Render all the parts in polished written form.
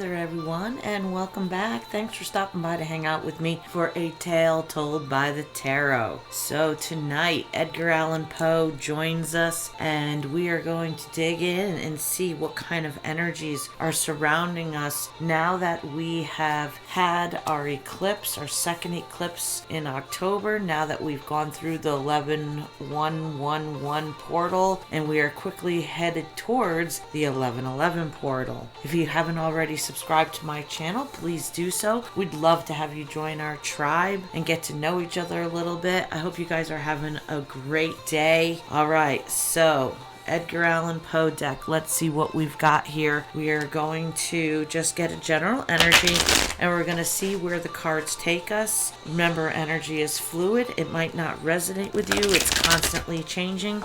there, everyone, and welcome back. Thanks for stopping by to hang out with me for a tale told by the tarot. So tonight, Edgar Allan Poe joins us, and we are going to dig in and see what kind of energies are surrounding us now that we have had our eclipse, our second eclipse in October, now that we've gone through the 11-1-1-1 portal, and we are quickly headed towards the 11-11 portal. If you haven't already subscribed to my channel, please do so. We'd love to have you join our tribe and get to know each other a little bit. I hope you guys are having a great day. All right, so Edgar Allan Poe deck. Let's see what we've got here. We are going to just get a general energy, and we're going to see where the cards take us. Remember, energy is fluid. It might not resonate with you. It's constantly changing.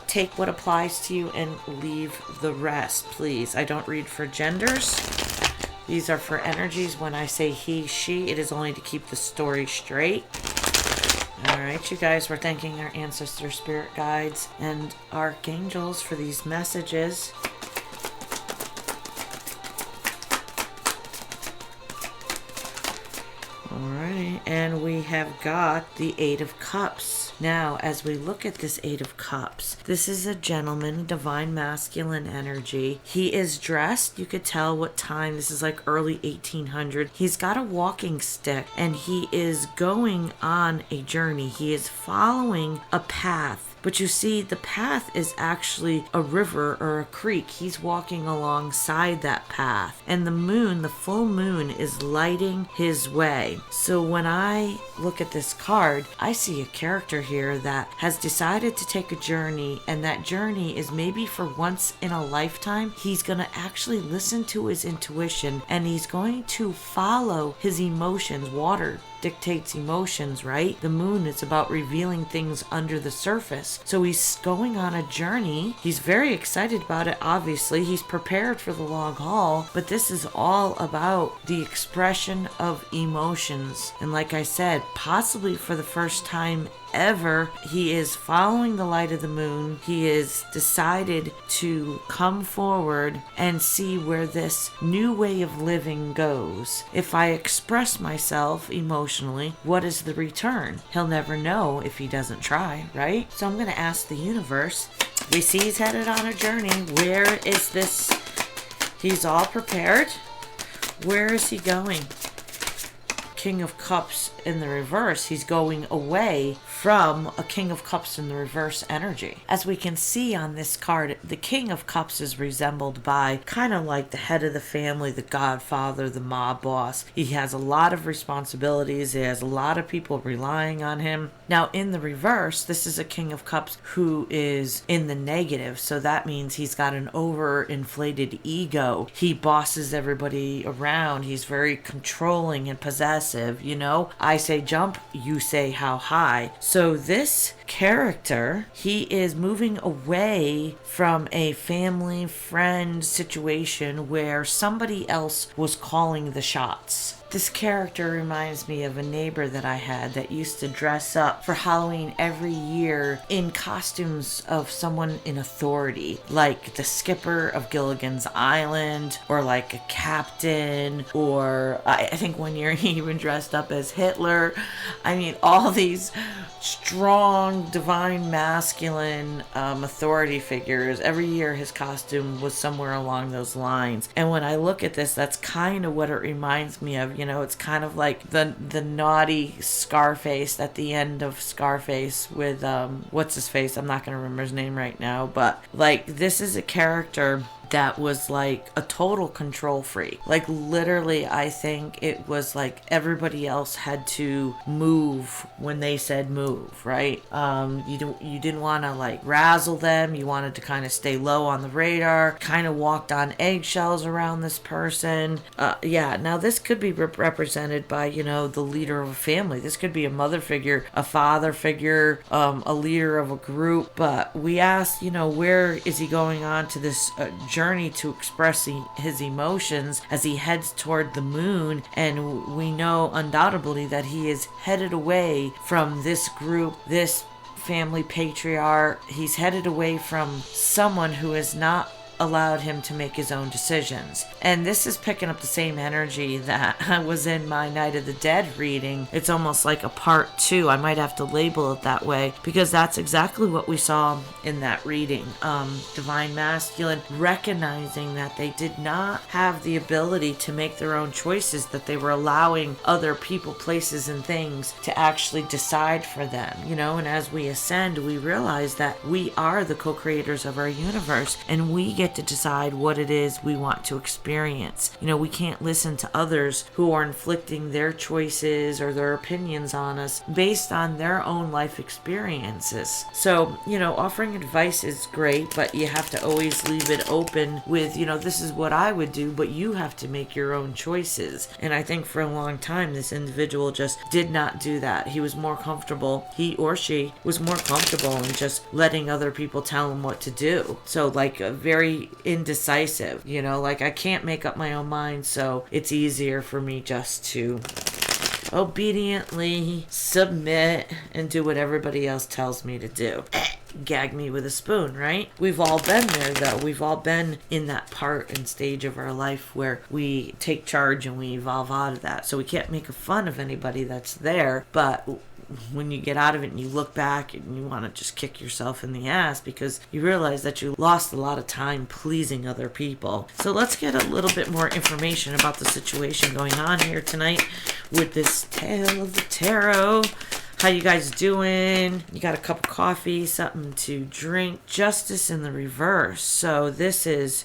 Take what applies to you and leave the rest, please. I don't read for genders. These are for energies. When I say he, she, it is only to keep the story straight. All right, you guys, we're thanking our ancestors, spirit guides, and archangels for these messages. All right, and we have got the Eight of Cups. Now, as we look at this Eight of Cups, this is a gentleman, divine masculine energy. He is dressed, you could tell what time, this is like early 1800. He's got a walking stick, and he is going on a journey. He is following a path. But you see, the path is actually a river or a creek. He's walking alongside that path. And the moon, the full moon, is lighting his way. So when I look at this card, I see a character here that has decided to take a journey. And that journey is maybe for once in a lifetime. He's going to actually listen to his intuition. And he's going to follow his emotions. Water dictates emotions, right? The moon is about revealing things under the surface. So he's going on a journey. He's very excited about it, obviously. He's prepared for the long haul, but this is all about the expression of emotions. And like I said, possibly for the first time ever, he is following the light of the moon. He is decided to come forward and see where this new way of living goes. If I express myself emotionally, what is the return? He'll never know if he doesn't try, right? So I'm going to ask the universe. We see he's headed on a journey. Where is this? He's all prepared. Where is he going? King of Cups in the reverse. He's going away from a King of Cups in the reverse energy. As we can see on this card, the King of Cups is resembled by kind of like the head of the family, the godfather, the mob boss. He has a lot of responsibilities. He has a lot of people relying on him. Now in the reverse, this is a King of Cups who is in the negative. So that means he's got an overinflated ego. He bosses everybody around. He's very controlling and possessive, you know. I say jump, you say how high. So this character, he is moving away from a family friend situation where somebody else was calling the shots. This character reminds me of a neighbor that I had that used to dress up for Halloween every year in costumes of someone in authority, like the skipper of Gilligan's Island, or like a captain, or I think one year he even dressed up as Hitler. I mean, all these strong, divine, masculine authority figures. Every year his costume was somewhere along those lines. And when I look at this, that's kind of what it reminds me of. You know, it's kind of like the naughty Scarface at the end of Scarface with, what's his face? I'm not going to remember his name right now. But, like, this is a character that was like a total control freak. Like literally, I think it was like everybody else had to move when they said move, right? You didn't want to like razzle them. You wanted to kind of stay low on the radar, kind of walked on eggshells around this person. Yeah, now this could be represented by, you know, the leader of a family. This could be a mother figure, a father figure, a leader of a group. But we asked, you know, where is he going on to this journey to express his emotions as he heads toward the moon? And we know undoubtedly that he is headed away from this group, this family patriarch. He's headed away from someone who is not allowed him to make his own decisions. And this is picking up the same energy that was in my Night of the Dead reading. It's almost like a part 2. I might have to label it that way because that's exactly what we saw in that reading. Divine Masculine recognizing that they did not have the ability to make their own choices, that they were allowing other people, places, and things to actually decide for them, and as we ascend, we realize that we are the co-creators of our universe, and we get to decide what it is we want to experience. We can't listen to others who are inflicting their choices or their opinions on us based on their own life experiences. So, offering advice is great, but you have to always leave it open with, this is what I would do, but you have to make your own choices. And I think for a long time, this individual just did not do that. He or she was more comfortable in just letting other people tell him what to do. So very indecisive, I can't make up my own mind, so it's easier for me just to obediently submit and do what everybody else tells me to do. Gag me with a spoon, right? We've all been there, though. We've all been in that part and stage of our life where we take charge and we evolve out of that. So we can't make fun of anybody that's there, but when you get out of it and you look back and you want to just kick yourself in the ass because you realize that you lost a lot of time pleasing other people. So let's get a little bit more information about the situation going on here tonight with this Tale of the Tarot. How you guys doing? You got a cup of coffee, something to drink. Justice in the reverse. So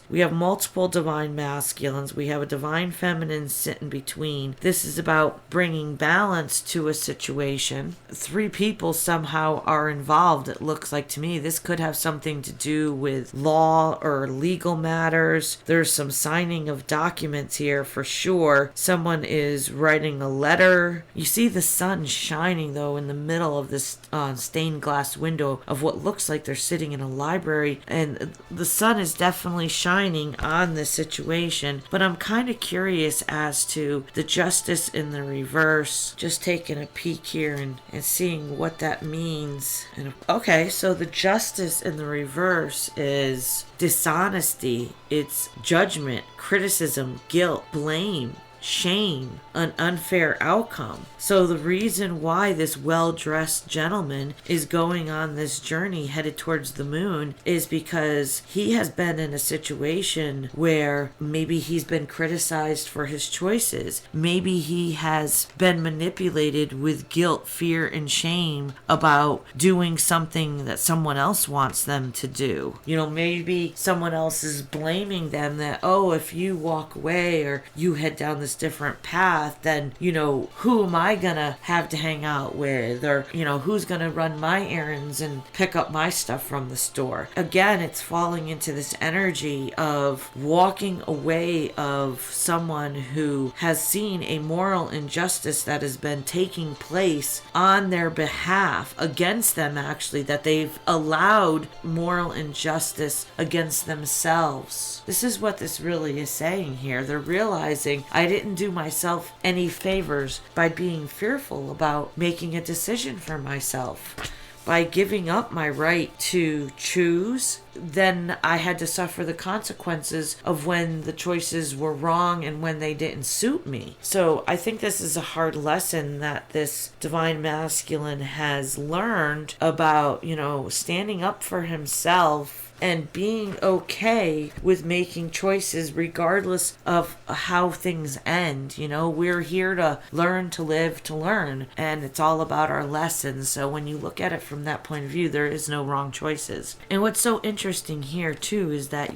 we have multiple divine masculines. We have a divine feminine sitting between. This is about bringing balance to a situation. 3 people somehow are involved, it looks like to me. This could have something to do with law or legal matters. There's some signing of documents here for sure. Someone is writing a letter. You see the sun shining, though, in the middle of this stained glass window of what looks like they're sitting in a library, and the sun is definitely shining on this situation. But I'm kind of curious as to the justice in the reverse. Just taking a peek here and seeing what that means. And okay, so the justice in the reverse is dishonesty, it's judgment, criticism, guilt, blame, shame, an unfair outcome. So the reason why this well-dressed gentleman is going on this journey headed towards the moon is because he has been in a situation where maybe he's been criticized for his choices. Maybe he has been manipulated with guilt, fear, and shame about doing something that someone else wants them to do. Maybe someone else is blaming them that, if you walk away or you head down this different path, then, who am I gonna have to hang out with? Or, who's gonna run my errands and pick up my stuff from the store? Again, it's falling into this energy of walking away of someone who has seen a moral injustice that has been taking place on their behalf, against them actually, that they've allowed moral injustice against themselves. This is what this really is saying here. They're realizing I didn't do myself any favors by being fearful about making a decision for myself. By giving up my right to choose, then I had to suffer the consequences of when the choices were wrong and when they didn't suit me. So I think this is a hard lesson that this divine masculine has learned about, standing up for himself and being okay with making choices regardless of how things end. We're here to learn, to live, to learn, and it's all about our lessons. So when you look at it from that point of view, there is no wrong choices. And what's so interesting here too is that,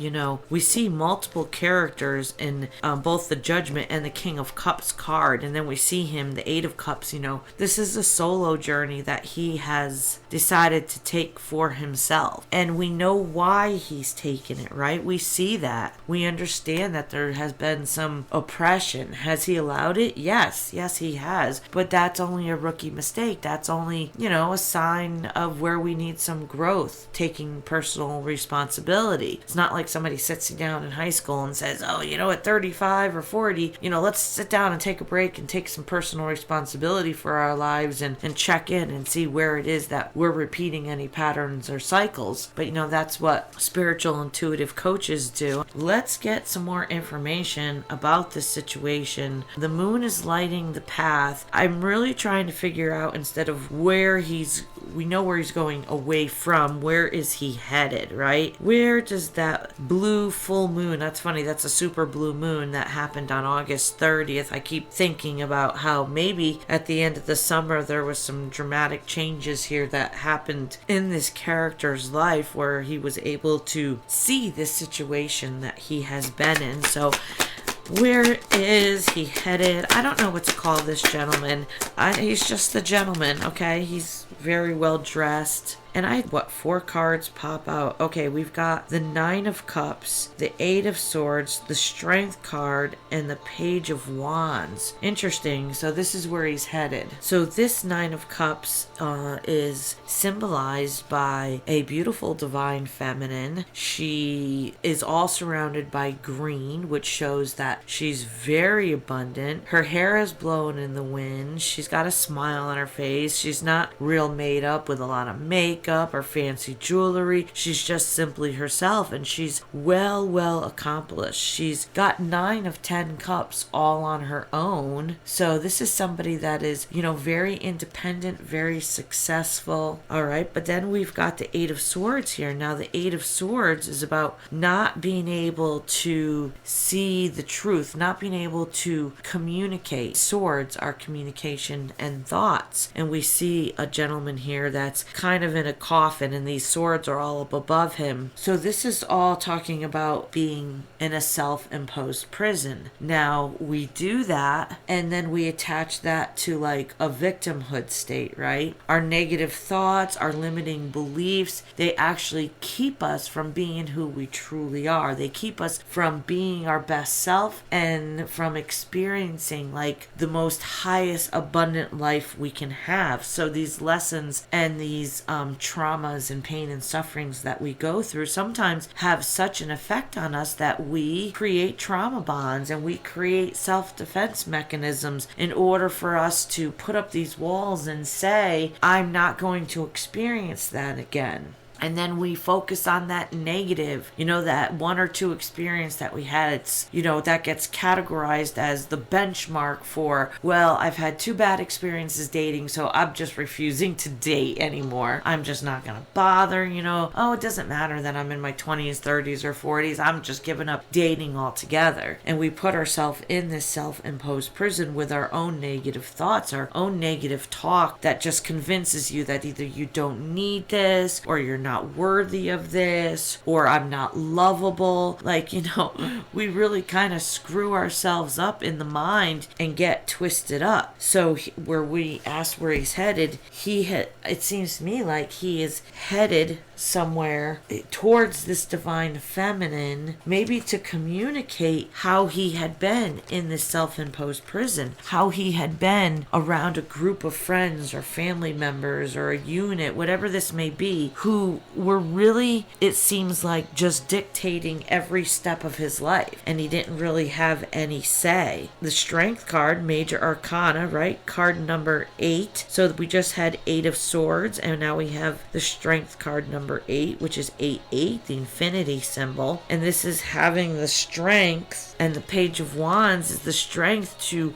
we see multiple characters in both the Judgment and the King of Cups card, and then we see him, the Eight of Cups. This is a solo journey that he has decided to take for himself, and we know why he's taken it, right? We see that. We understand that there has been some oppression. Has he allowed it? Yes, he has. But that's only a rookie mistake. That's only, a sign of where we need some growth, taking personal responsibility. It's not like somebody sits you down in high school and says, at 35 or 40, let's sit down and take a break and take some personal responsibility for our lives and check in and see where it is that we're repeating any patterns or cycles. But, that's what what spiritual intuitive coaches do. Let's get some more information about this situation. The moon is lighting the path. I'm really trying to figure out, instead of we know where he's going away from, where is he headed, right? Where does that blue full moon, that's funny, that's a super blue moon that happened on August 30th. I keep thinking about how maybe at the end of the summer there was some dramatic changes here that happened in this character's life where he was able to see this situation that he has been in. So where is he headed? I don't know what to call this gentleman. He's just the gentleman, okay? He's very well dressed. And I had, 4 cards pop out? Okay, we've got the 9 of Cups, the 8 of Swords, the Strength card, and the Page of Wands. Interesting. So this is where he's headed. So this 9 of Cups is symbolized by a beautiful divine feminine. She is all surrounded by green, which shows that she's very abundant. Her hair is blown in the wind. She's got a smile on her face. She's not real made up with a lot of makeup or fancy jewelry. She's just simply herself, and she's well accomplished. She's got 9 of 10 cups all on her own. So this is somebody that is, very independent, very successful. All right, but then we've got the 8 of Swords here. Now the 8 of Swords is about not being able to see the truth, not being able to communicate. Swords are communication and thoughts. And we see a gentleman here that's kind of in a coffin, and these swords are all up above him. So this is all talking about being in a self-imposed prison. Now we do that, and then we attach that to like a victimhood state, right? Our negative thoughts, our limiting beliefs, they actually keep us from being who we truly are. They keep us from being our best self and from experiencing like the most highest abundant life we can have. So these lessons and these traumas and pain and sufferings that we go through sometimes have such an effect on us that we create trauma bonds and we create self-defense mechanisms in order for us to put up these walls and say, I'm not going to experience that again. And then we focus on that negative, that 1 or 2 experience that we had. It's, that gets categorized as the benchmark for, well, I've had 2 bad experiences dating, so I'm just refusing to date anymore. I'm just not going to bother, Oh, it doesn't matter that I'm in my 20s, 30s, or 40s. I'm just giving up dating altogether. And we put ourselves in this self-imposed prison with our own negative thoughts, our own negative talk that just convinces you that either you don't need this, or you're not worthy of this, or I'm not lovable. We really kind of screw ourselves up in the mind and get twisted up. So where we asked where he's headed, it seems to me like he is headed somewhere towards this divine feminine, maybe to communicate how he had been in this self-imposed prison, how he had been around a group of friends or family members or a unit, whatever this may be, who were really, it seems like, just dictating every step of his life, and he didn't really have any say. The Strength card, Major Arcana, right? Card number 8. So we just had 8 of Swords, and now we have the Strength card number 8, which is 8-8, the infinity symbol. And this is having the strength, and the Page of Wands is the strength to,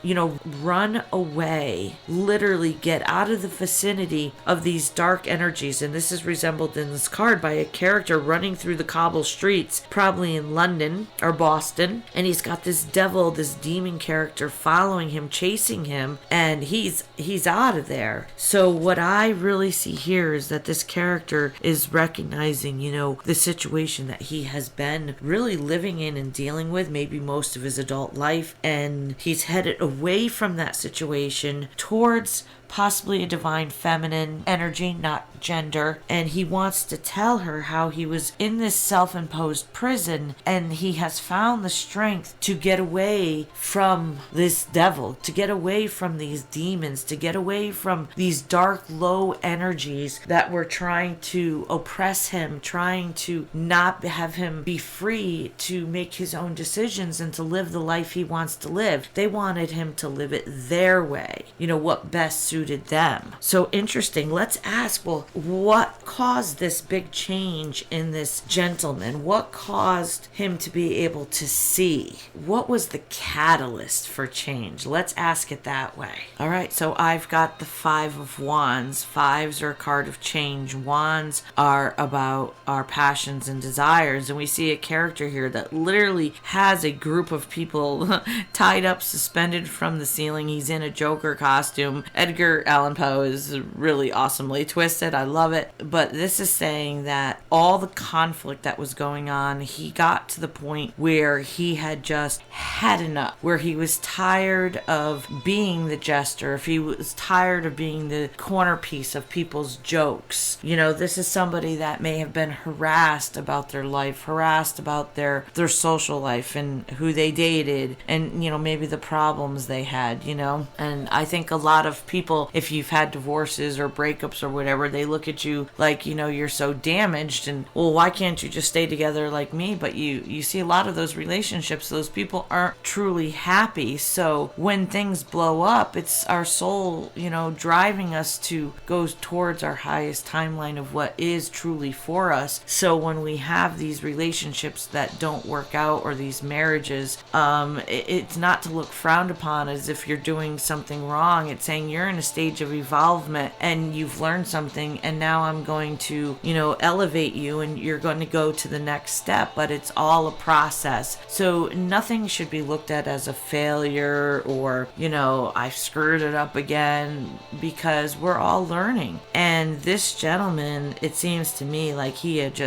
run away, literally get out of the vicinity of these dark energies. And this is resembled in this card by a character running through the cobble streets, probably in London or Boston, and he's got this devil, this demon character following him, chasing him, and he's out of there. So what I really see here is that this character is recognizing, the situation that he has been really living in and dealing with maybe most of his adult life, and he's headed away from that situation towards possibly a divine feminine energy, not gender, and he wants to tell her how he was in this self-imposed prison and he has found the strength to get away from this devil, to get away from these demons, to get away from these dark, low energies that were trying to oppress him, trying to not have him be free to make his own decisions and to live the life he wants to live. They wanted him to live it their way, what best suits suited them. So interesting. Let's ask, well, what caused this big change in this gentleman? What caused him to be able to see? What was the catalyst for change? Let's ask it that way. All right, so I've got the Five of Wands. Fives are a card of change. Wands are about our passions and desires. And we see a character here that literally has a group of people tied up, suspended from the ceiling. He's in a Joker costume. Edgar Allan Poe is really awesomely twisted. I love it. But this is saying that all the conflict that was going on, he got to the point where he had just had enough, where he was tired of being the jester, if he was tired of being the corner piece of people's jokes. You know, this is somebody that may have been harassed about their life, harassed about their social life and who they dated, and, you know, maybe the problems they had, you know. And I think a lot of people, if you've had divorces or breakups or whatever, they look at you like, you know, you're so damaged, and, well, why can't you just stay together like me? But you see a lot of those relationships, those people aren't truly happy. So when things blow up, it's our soul, you know, driving us to go towards our highest timeline of what is truly for us. So when we have these relationships that don't work out, or these marriages, it's not to look frowned upon as if you're doing something wrong. It's saying you're in a stage of evolvement and you've learned something, and now I'm going to, you know, elevate you, and you're going to go to the next step. But it's all a process. So nothing should be looked at as a failure, or, you know, I screwed it up again, because we're all learning. And this gentleman, it seems to me like he had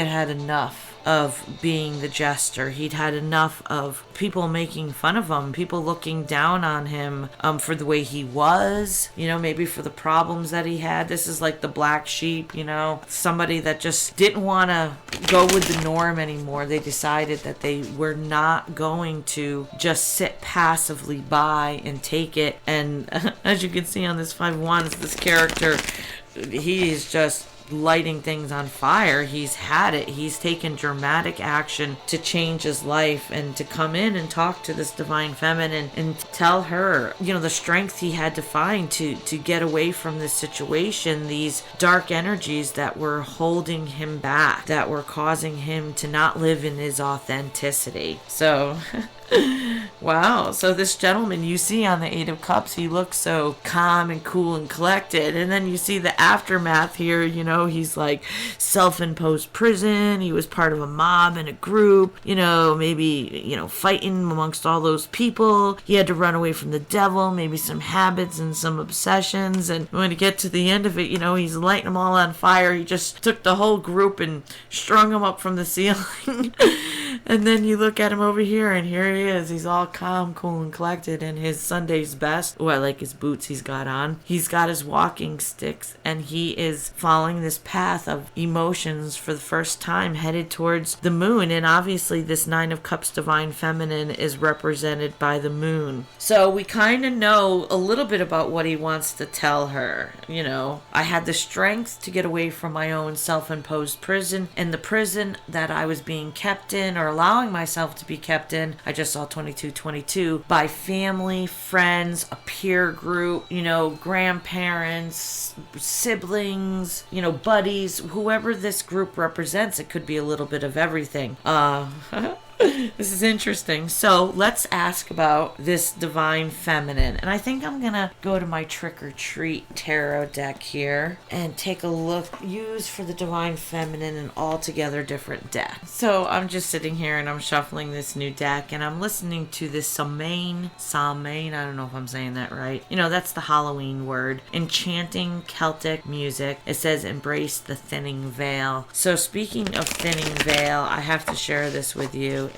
had enough of being the jester. He'd had enough of people making fun of him, people looking down on him for the way he was, you know, maybe for the problems that he had. This is like the black sheep, you know, somebody that just didn't want to go with the norm anymore. They decided that they were not going to just sit passively by and take it. And as you can see on this Five of Wands, this character, he is just lighting things on fire. He's had it. He's taken dramatic action to change his life, and to come in and talk to this divine feminine and tell her, you know, the strength he had to find to get away from this situation, these dark energies that were holding him back, that were causing him to not live in his authenticity. So wow. So this gentleman you see on the Eight of Cups, he looks so calm and cool and collected. And then you see the aftermath here, you know, he's like self-imposed prison. He was part of a mob and a group, you know, maybe, you know, fighting amongst all those people. He had to run away from the devil, maybe some habits and some obsessions. And when you get to the end of it, you know, he's lighting them all on fire. He just took the whole group and strung them up from the ceiling. And then you look at him over here, and here he is. He's all calm, cool, and collected in his Sunday's best. Oh, I like his boots he's got on. He's got his walking sticks, and he is following this path of emotions for the first time, headed towards the moon. And obviously this Nine of Cups divine feminine is represented by the moon. So we kind of know a little bit about what he wants to tell her. You know, I had the strength to get away from my own self-imposed prison, and the prison that I was being kept in, or allowing myself to be kept in, I just saw 2222, by family, friends, a peer group, you know, grandparents, siblings, you know, buddies, whoever this group represents. It could be a little bit of everything. This is interesting. So let's ask about this divine feminine. And I think I'm going to go to my trick or treat tarot deck here and take a look, use for the divine feminine an altogether different deck. So I'm just sitting here and I'm shuffling this new deck, and I'm listening to this Samhain, I don't know if I'm saying that right. You know, that's the Halloween word. Enchanting Celtic music. It says embrace the thinning veil. So speaking of thinning veil, I have to share this with you.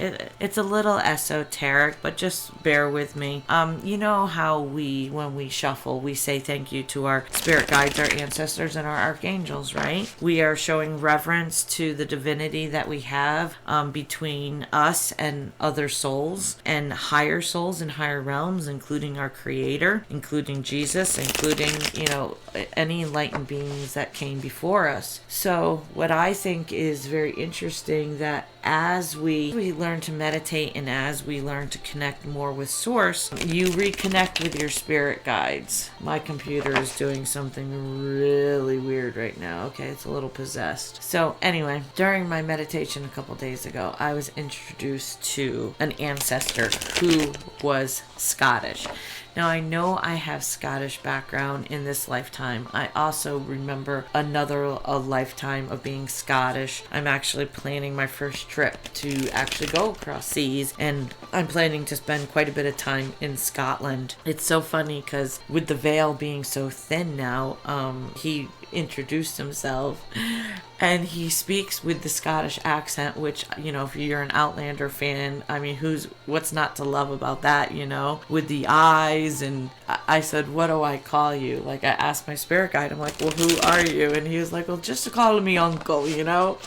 It's a little esoteric, but just bear with me. You know how when we shuffle, we say thank you to our spirit guides, our ancestors, and our archangels, right? We are showing reverence to the divinity that we have between us and other souls, and higher souls in higher realms, including our creator, including Jesus, including, you know, any enlightened beings that came before us. So what I think is very interesting, that as we learn to meditate and as we learn to connect more with Source, you reconnect with your spirit guides. My computer is doing something really weird right now. Okay, it's a little possessed. So anyway, during my meditation a couple days ago, I was introduced to an ancestor who was Scottish. Now, I know I have Scottish background in this lifetime. I also remember a lifetime of being Scottish. I'm actually planning my first trip to actually go across seas, and I'm planning to spend quite a bit of time in Scotland. It's so funny because with the veil being so thin now, he introduced himself and he speaks with the Scottish accent, which, you know, if you're an Outlander fan, I mean, what's not to love about that, you know, with the eyes. And I said, what do I call you? Like, I asked my spirit guide, I'm like, well, who are you? And he was like, well, just call me uncle, you know.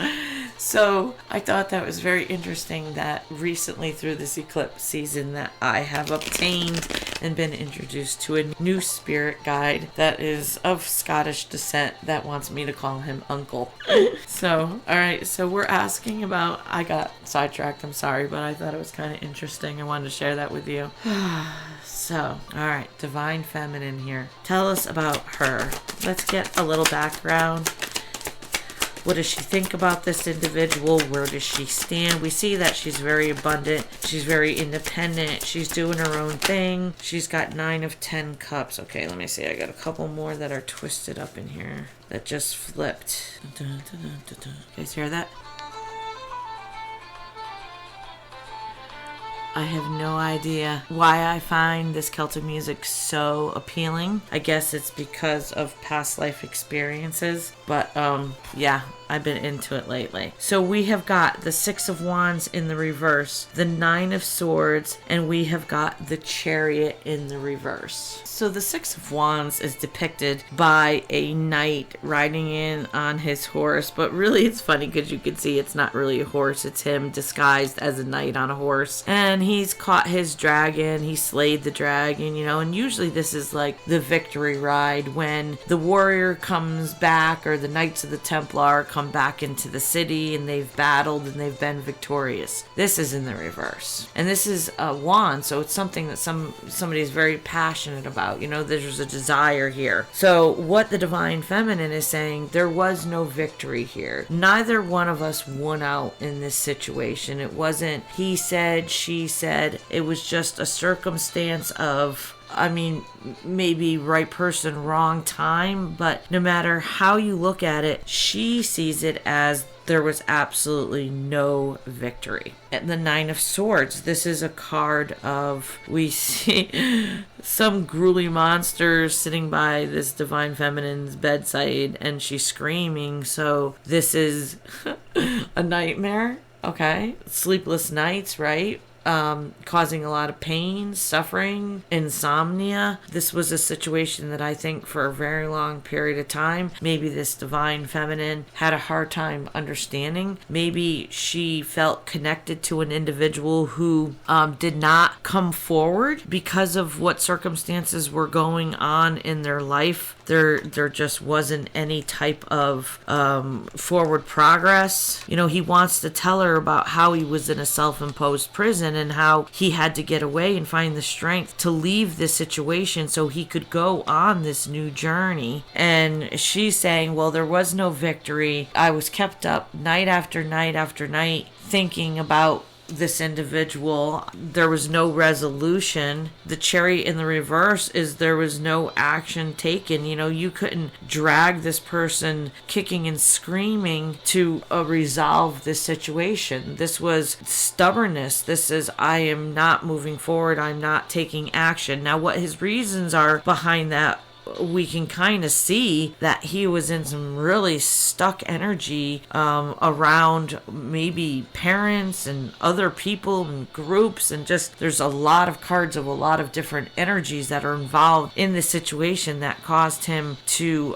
So I thought that was very interesting that recently through this eclipse season that I have obtained and been introduced to a new spirit guide that is of Scottish descent that wants me to call him uncle. So, all right, so we're asking about, I got sidetracked, I'm sorry, but I thought it was kind of interesting. I wanted to share that with you. So, all right, Divine Feminine here. Tell us about her. Let's get a little background. What does she think about this individual? Where does she stand? We see that she's very abundant. She's very independent. She's doing her own thing. She's got 9 of 10 cups. Okay, let me see. I got a couple more that are twisted up in here that just flipped. Dun, dun, dun, dun, dun. You guys hear that? I have no idea why I find this Celtic music so appealing. I guess it's because of past life experiences. But, yeah, I've been into it lately. So we have got the 6 of Wands in the reverse, the 9 of Swords, and we have got the Chariot in the reverse. So the 6 of Wands is depicted by a knight riding in on his horse, but really it's funny because you can see it's not really a horse, it's him disguised as a knight on a horse. And he's caught his dragon, he slayed the dragon, you know, and usually this is like the victory ride when the warrior comes back or the Knights of the Templar come back into the city and they've battled and they've been victorious. This is in the reverse. And this is a wand, so it's something that somebody is very passionate about. You know, there's a desire here. So what the Divine Feminine is saying, there was no victory here. Neither one of us won out in this situation. It wasn't he said, she said. It was just a circumstance of, I mean, maybe right person, wrong time, but no matter how you look at it, she sees it as there was absolutely no victory. And the 9 of Swords, this is a card of, we see some grueling monster sitting by this Divine Feminine's bedside and she's screaming. So this is a nightmare, okay? Sleepless nights, right? Causing a lot of pain, suffering, insomnia. This was a situation that I think for a very long period of time, maybe this Divine Feminine had a hard time understanding. Maybe she felt connected to an individual who did not come forward because of what circumstances were going on in their life. There just wasn't any type of forward progress. You know, he wants to tell her about how he was in a self-imposed prison and how he had to get away and find the strength to leave this situation so he could go on this new journey. And she's saying, well, there was no victory. I was kept up night after night after night thinking about this individual. There was no resolution. The Chariot in the reverse is there was no action taken. You know, you couldn't drag this person kicking and screaming to resolve this situation. This was stubbornness. This is, I am not moving forward. I'm not taking action. Now, what his reasons are behind that, we can kind of see that he was in some really stuck energy around maybe parents and other people and groups, and just there's a lot of cards of a lot of different energies that are involved in this situation that caused him to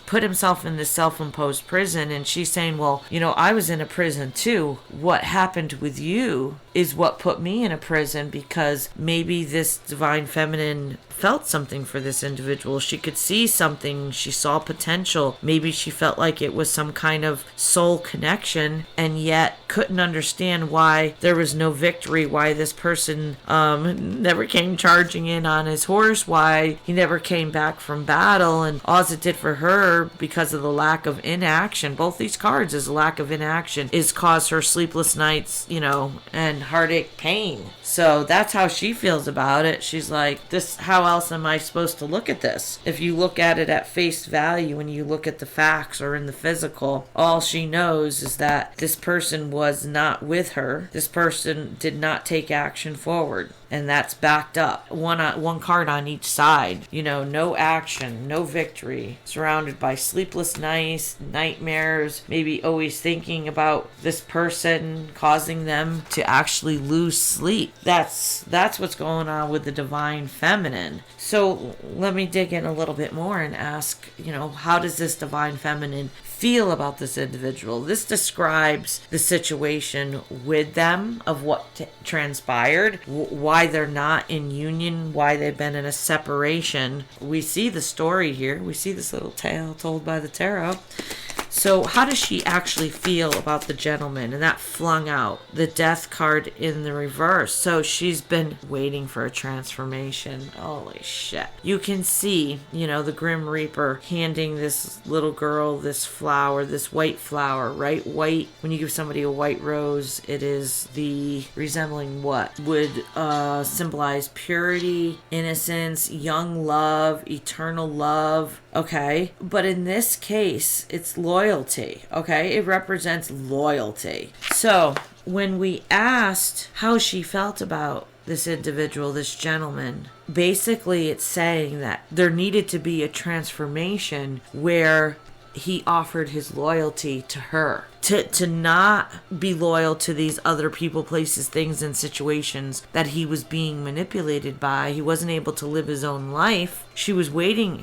put himself in this self-imposed prison. And she's saying, well, you know, I was in a prison too. What happened with you is what put me in a prison, because maybe this divine feminine felt something for this individual. She could see something. She saw potential. Maybe she felt like it was some kind of soul connection, and yet couldn't understand why there was no victory, why this person never came charging in on his horse, why he never came back from battle. And all it did for her, because of the lack of inaction, both these cards is a lack of inaction, is cause her sleepless nights, and heartache, pain. So that's how she feels about it. She's like, this, how else am I supposed to look at this? If you look at it at face value and you look at the facts or in the physical, all she knows is that this person was not with her. This person did not take action forward. And that's backed up. One card on each side. No action, no victory. Surrounded by sleepless nights, nightmares, maybe always thinking about this person, causing them to actually lose sleep. That's what's going on with the divine feminine. So let me dig in a little bit more and ask, how does this divine feminine feel about this individual? This describes the situation with them, of what transpired, why they're not in union, why they've been in a separation. We see the story here. We see this little tale told by the tarot. So how does she actually feel about the gentleman? And that flung out the death card in the reverse. So she's been waiting for a transformation. Holy shit. You can see, the Grim Reaper handing this little girl this flower, this white flower, right? White. When you give somebody a white rose, it is the resembling what would symbolize purity, innocence, young love, eternal love. Okay. But in this case, it's loyalty. Okay. It represents loyalty. So when we asked how she felt about this individual, this gentleman, basically it's saying that there needed to be a transformation where he offered his loyalty to her. To not be loyal to these other people, places, things, and situations that he was being manipulated by. He wasn't able to live his own life. She was waiting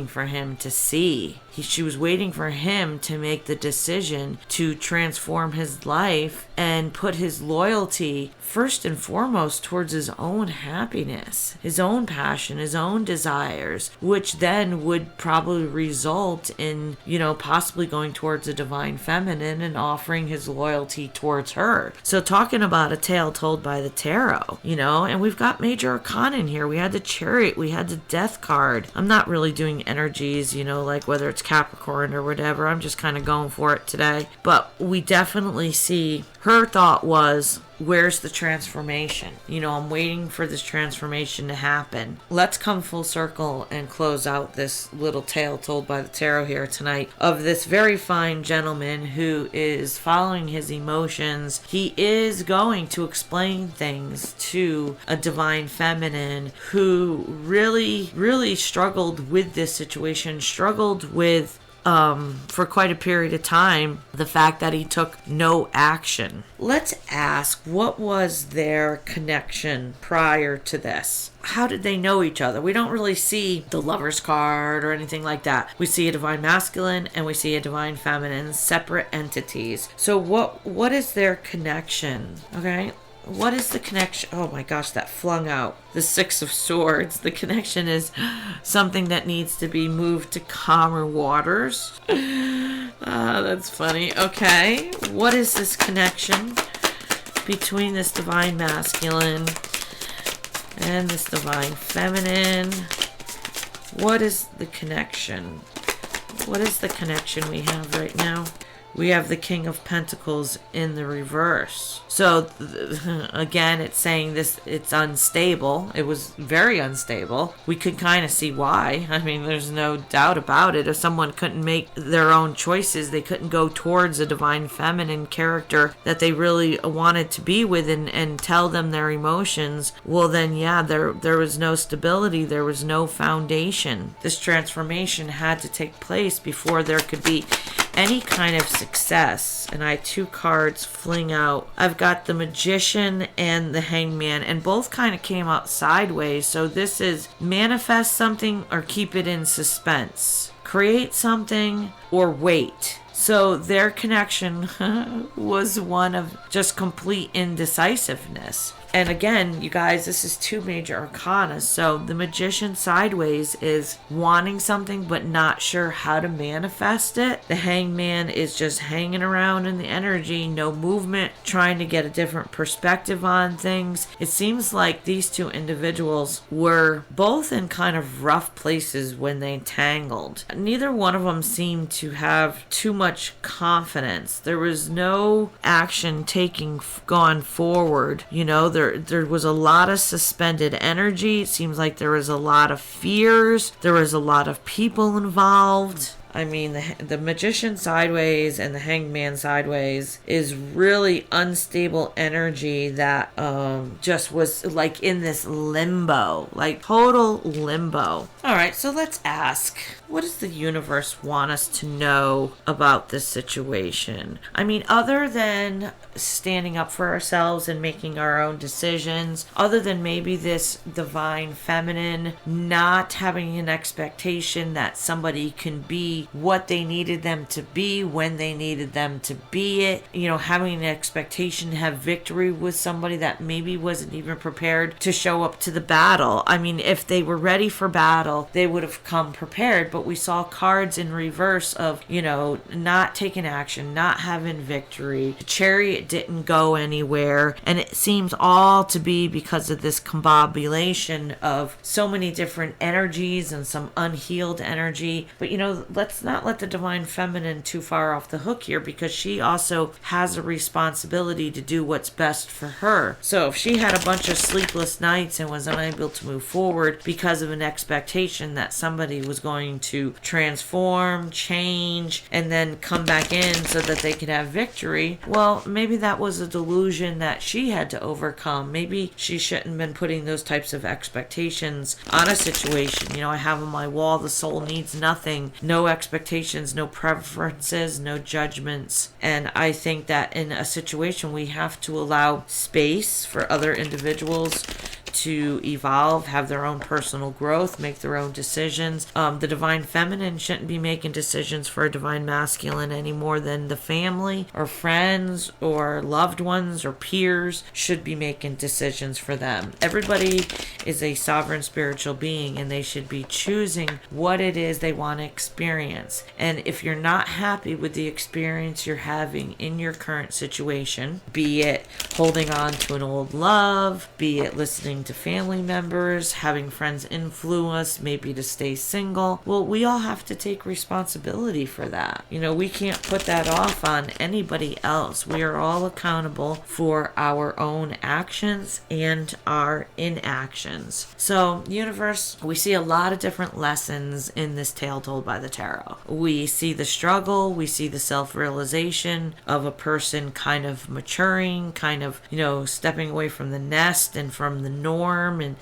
for him to see. She was waiting for him to make the decision to transform his life and put his loyalty first and foremost towards his own happiness, his own passion, his own desires, which then would probably result in, possibly going towards a divine feminine and offering his loyalty towards her. So talking about a tale told by the tarot, and we've got major arcana in here. We had the Chariot, we had the Death card. I'm not really doing energies, like whether it's Capricorn or whatever. I'm just kind of going for it today. But we definitely see her thought was, where's the transformation? I'm waiting for this transformation to happen. Let's come full circle and close out this little tale told by the tarot here tonight of this very fine gentleman who is following his emotions. He is going to explain things to a divine feminine who really, really struggled with this situation, struggled with for quite a period of time, the fact that he took no action. Let's ask, what was their connection prior to this? How did they know each other? We don't really see the Lover's card or anything like that. We see a divine masculine and we see a divine feminine, separate entities. So what is their connection? Okay. What is the connection? Oh my gosh, that flung out. The Six of Swords. The connection is something that needs to be moved to calmer waters. That's funny. Okay. What is this connection between this divine masculine and this divine feminine? What is the connection? What is the connection we have right now? We have the King of Pentacles in the reverse. So, again, it's saying this, it's unstable. It was very unstable. We could kind of see why. I mean, there's no doubt about it. If someone couldn't make their own choices, they couldn't go towards a divine feminine character that they really wanted to be with and tell them their emotions, well then, yeah, there was no stability. There was no foundation. This transformation had to take place before there could be any kind of success. And I had two cards fling out. I've got the Magician and the Hangman, and both kind of came out sideways. So this is manifest something or keep it in suspense. Create something or wait. So their connection was one of just complete indecisiveness. And again, you guys, this is two major arcana. So the Magician sideways is wanting something but not sure how to manifest it. The Hangman is just hanging around in the energy, no movement, trying to get a different perspective on things. It seems like these two individuals were both in kind of rough places when they tangled. Neither one of them seemed to have too much confidence. There was no action gone forward. There was a lot of suspended energy. It seems like there was a lot of fears. There was a lot of people involved. I mean, the Magician sideways and the Hangman sideways is really unstable energy that just was like in this limbo, like total limbo. All right, so let's ask, what does the universe want us to know about this situation? I mean, other than standing up for ourselves and making our own decisions, other than maybe this divine feminine not having an expectation that somebody can be what they needed them to be when they needed them to be it, having an expectation to have victory with somebody that maybe wasn't even prepared to show up to the battle. I mean, if they were ready for battle, they would have come prepared, but we saw cards in reverse of, not taking action, not having victory. The Chariot didn't go anywhere, and it seems all to be because of this combobulation of so many different energies and some unhealed energy. But let's not let the divine feminine too far off the hook here, because she also has a responsibility to do what's best for her. So if she had a bunch of sleepless nights and was unable to move forward because of an expectation that somebody was going to transform, change, and then come back in so that they could have victory, well, maybe that was a delusion that she had to overcome. Maybe she shouldn't have been putting those types of expectations on a situation. I have on my wall, the soul needs nothing, no expectations, no preferences, no judgments. And I think that in a situation, we have to allow space for other individuals to evolve, have their own personal growth, make their own decisions. The divine feminine shouldn't be making decisions for a divine masculine any more than the family or friends or loved ones or peers should be making decisions for them. Everybody is a sovereign spiritual being, and they should be choosing what it is they want to experience. And if you're not happy with the experience you're having in your current situation, be it holding on to an old love, be it listening to family members, having friends influence, maybe to stay single, well, we all have to take responsibility for that. We can't put that off on anybody else. We are all accountable for our own actions and our inactions. So, universe, we see a lot of different lessons in this tale told by the tarot. We see the struggle, we see the self-realization of a person kind of maturing, kind of, stepping away from the nest and from the norm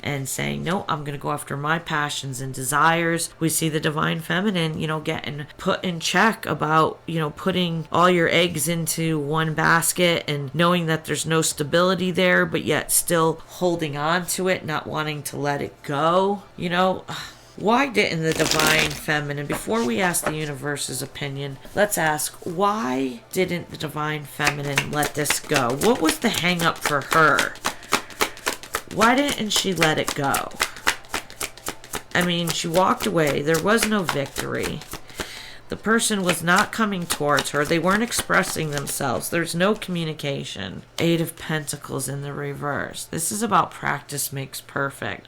and saying, no, I'm going to go after my passions and desires. We see the divine feminine, getting put in check about, putting all your eggs into one basket and knowing that there's no stability there, but yet still holding on to it, not wanting to let it go. Why didn't the divine feminine, before we ask the universe's opinion, let's ask, why didn't the divine feminine let this go? What was the hang up for her? Why didn't she let it go? I mean, she walked away. There was no victory. The person was not coming towards her. They weren't expressing themselves. There's no communication. 8 of Pentacles in the reverse. This is about practice makes perfect.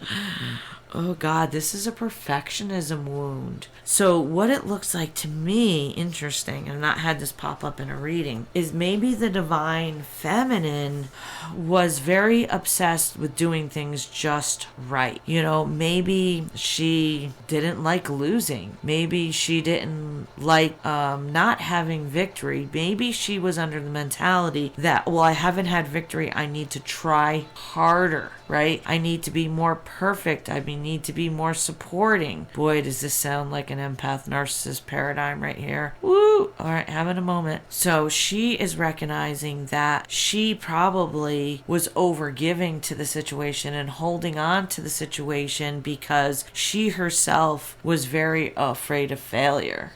Oh God, this is a perfectionism wound. So what it looks like to me, interesting, I've not had this pop up in a reading, is maybe the divine feminine was very obsessed with doing things just right. Maybe she didn't like losing. Maybe she didn't like not having victory. Maybe she was under the mentality that, well, I haven't had victory, I need to try harder, right? I need to be more perfect. I need to be more supporting. Boy, does this sound like an empath narcissist paradigm right here. Woo! All right, having a moment. So she is recognizing that she probably was overgiving to the situation and holding on to the situation because she herself was very afraid of failure.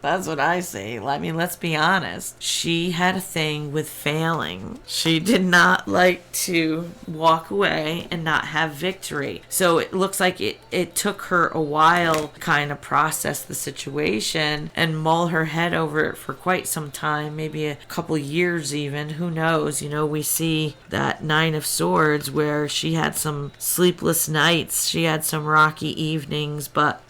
That's what I say. I mean, let's be honest. She had a thing with failing. She did not like to walk away and not have victory. So it looks like it took her a while to kind of process the situation and mull her head over it for quite some time, maybe a couple years even. Who knows? You know, we see that Nine of Swords where she had some sleepless nights. She had some rocky evenings, but...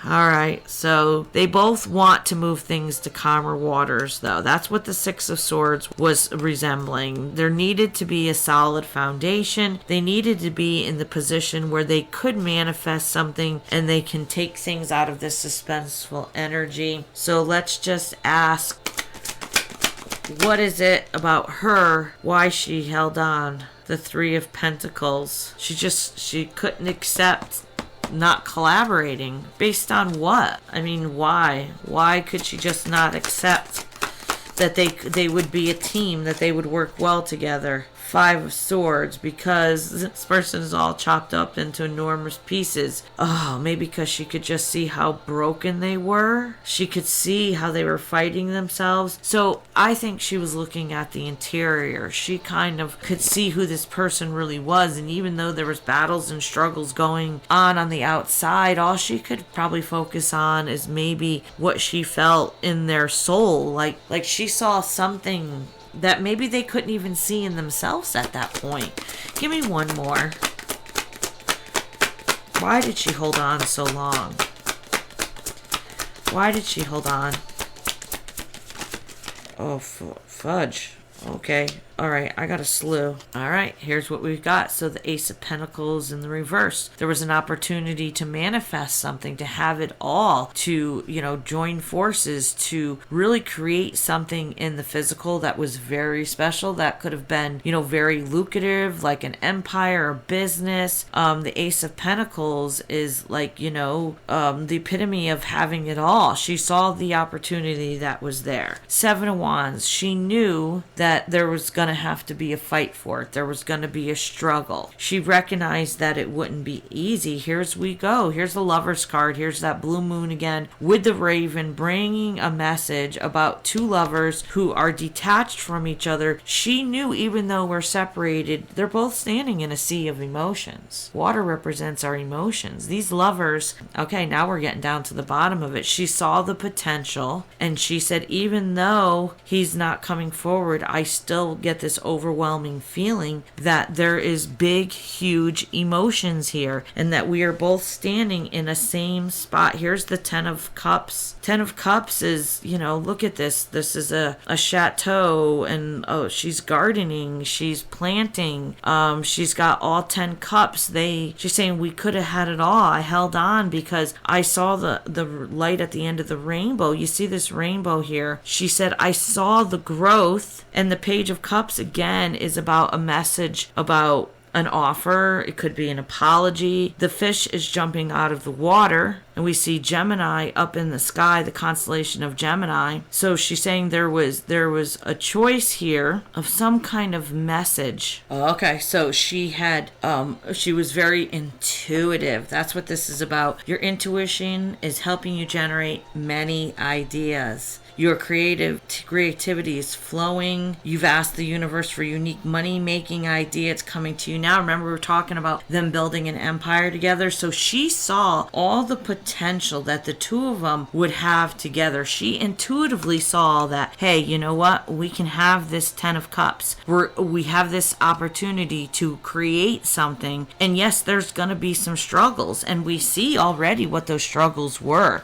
All right, so they both want to move things to calmer waters, though. That's what the Six of Swords was resembling. There needed to be a solid foundation. They needed to be in the position where they could manifest something and they can take things out of this suspenseful energy. So let's just ask, what is it about her, why she held on? The Three of Pentacles. She couldn't accept not collaborating. Based on what? I mean, why? Why could she just not accept that they would be a team, that they would work well together? Five of Swords, because this person is all chopped up into enormous pieces. Oh, maybe because she could just see how broken they were. She could see how they were fighting themselves. So I think she was looking at the interior. She kind of could see who this person really was. And even though there was battles and struggles going on the outside, all she could probably focus on is maybe what she felt in their soul. Like she saw something that maybe they couldn't even see in themselves at that point. Give me one more. Why did she hold on so long? Why did she hold on? Oh, fudge. Okay. All right, I got a slew. All right, here's what we've got. So the Ace of Pentacles in the reverse. There was an opportunity to manifest something, to have it all, to, join forces, to really create something in the physical that was very special, that could have been, very lucrative, like an empire, a business. The Ace of Pentacles is like, the epitome of having it all. She saw the opportunity that was there. Seven of Wands. She knew that there was going to have to be a fight for it. There was going to be a struggle. She recognized that it wouldn't be easy. Here's we go. Here's the Lover's card. Here's that blue moon again with the raven, bringing a message about two lovers who are detached from each other. She knew, even though we're separated, they're both standing in a sea of emotions. Water represents our emotions. These lovers, okay, now we're getting down to the bottom of it. She saw the potential and she said, even though he's not coming forward, I still get this overwhelming feeling that there is big, huge emotions here and that we are both standing in a same spot. Here's the Ten of Cups. Ten of Cups is, look at this. This is a chateau and she's gardening, she's planting, she's got all 10 cups. She's saying we could have had it all. I held on because I saw the light at the end of the rainbow. You see this rainbow here. She said, I saw the growth. And the Page of Cups again is about a message about an offer. It could be an apology. The fish is jumping out of the water and we see Gemini up in the sky, the constellation of Gemini. So she's saying there was a choice here of some kind of message. Okay, so she was very intuitive. That's what this is about. Your intuition is helping you generate many ideas. Your creativity is flowing. You've asked the universe for a unique money-making idea. It's coming to you now. Remember, we were talking about them building an empire together. So she saw all the potential that the two of them would have together. She intuitively saw that, hey, you know what? We can have this Ten of Cups. We have this opportunity to create something. And yes, there's going to be some struggles. And we see already what those struggles were.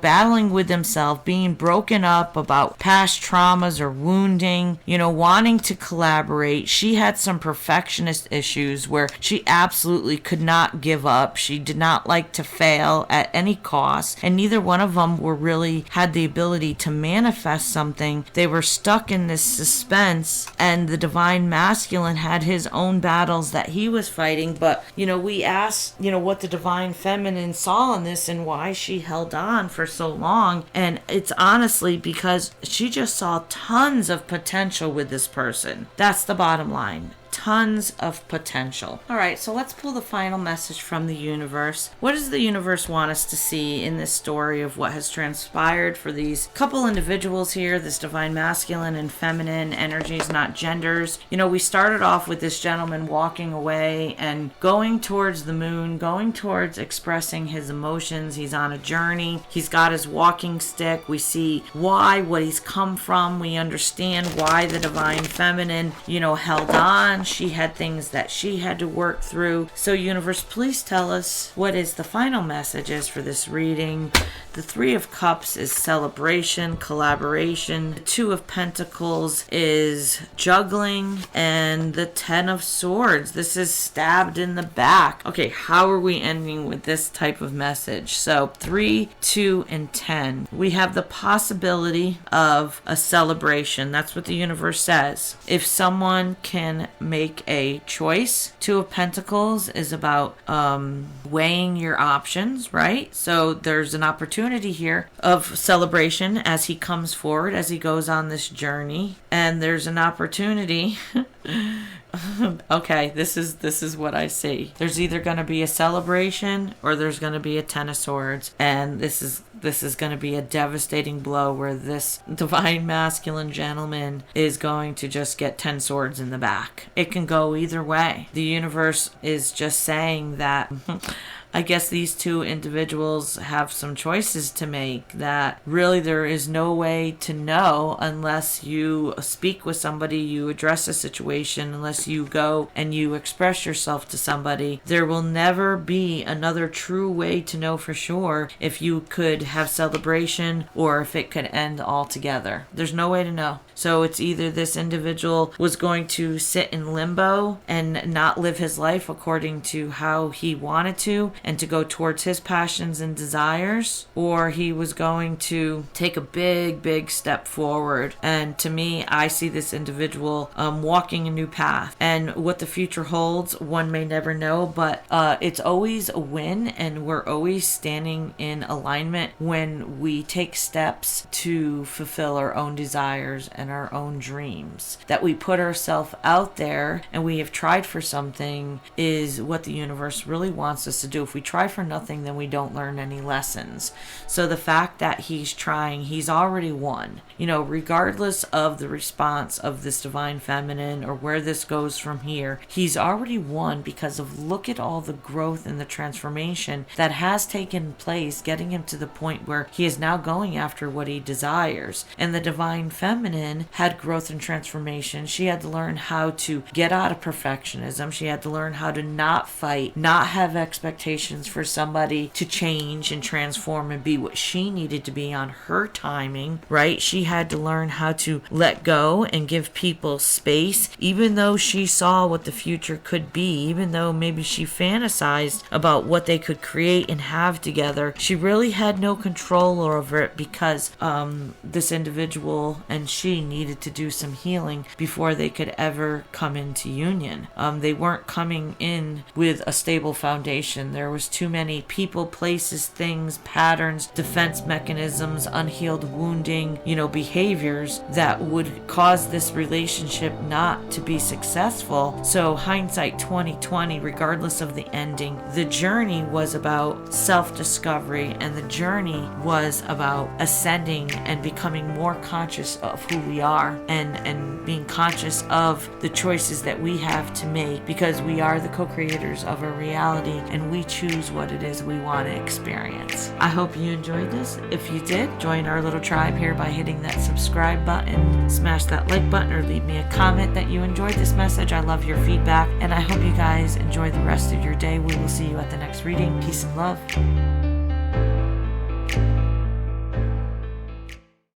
Battling with themselves, being broken up about past traumas or wounding, wanting to collaborate. She had some perfectionist issues where she absolutely could not give up. She did not like to fail at any cost, and neither one of them were really had the ability to manifest something. They were stuck in this suspense, and the divine masculine had his own battles that he was fighting. But we asked what the divine feminine saw in this and why she held on for so long, and it's honestly because she just saw tons of potential with this person. That's the bottom line. Tons of potential. All right, so let's pull the final message from the universe. What does the universe want us to see in this story of what has transpired for these couple individuals here, this divine masculine and feminine energies, not genders? We started off with this gentleman walking away and going towards the moon, going towards expressing his emotions. He's on a journey. He's got his walking stick. We see what he's come from. We understand why the divine feminine, held on. She had things that she had to work through. So universe, please tell us what is the final messages for this reading. The Three of Cups is celebration, collaboration. The Two of Pentacles is juggling. And the Ten of Swords, this is stabbed in the back. Okay, how are we ending with this type of message? So 3, 2, and 10. We have the possibility of a celebration. That's what the universe says. If someone can make a choice. Two of Pentacles is about weighing your options, right? So there's an opportunity here of celebration as he comes forward, as he goes on this journey, and there's an opportunity. Okay, this is what I see. There's either going to be a celebration or there's going to be a Ten of Swords, and this is going to be a devastating blow where this divine masculine gentleman is going to just get 10 swords in the back. It can go either way. The universe is just saying that I guess these two individuals have some choices to make that really there is no way to know unless you speak with somebody, you address a situation, unless you go and you express yourself to somebody. There will never be another true way to know for sure if you could have celebration or if it could end altogether. There's no way to know. So it's either this individual was going to sit in limbo and not live his life according to how he wanted to and to go towards his passions and desires, or he was going to take a big step forward. And to me, I see this individual walking a new path. And what the future holds, one may never know, but it's always a win, and we're always standing in alignment when we take steps to fulfill our own desires and our own dreams. That we put ourselves out there and we have tried for something is what the universe really wants us to do. If we try for nothing, then we don't learn any lessons. So the fact that he's trying, he's already won. Regardless of the response of this divine feminine or where this goes from here, he's already won because of look at all the growth and the transformation that has taken place, getting him to the point where he is now going after what he desires. And the divine feminine had growth and transformation. She had to learn how to get out of perfectionism. She had to learn how to not fight, not have expectations for somebody to change and transform and be what she needed to be on her timing, right? She had to learn how to let go and give people space, even though she saw what the future could be, even though maybe she fantasized about what they could create and have together. She really had no control over it because this individual and she needed to do some healing before they could ever come into union. They weren't coming in with a stable foundation. There was too many people, places, things, patterns, defense mechanisms, unhealed wounding, behaviors that would cause this relationship not to be successful. So hindsight 2020, regardless of the ending, the journey was about self-discovery, and the journey was about ascending and becoming more conscious of who we are and being conscious of the choices that we have to make, because we are the co-creators of our reality and we choose what it is we want to experience. I hope you enjoyed this. If you did, join our little tribe here by hitting that subscribe button, smash that like button, or leave me a comment that you enjoyed this message. I love your feedback, and I hope you guys enjoy the rest of your day. We will see you at the next reading. Peace and love.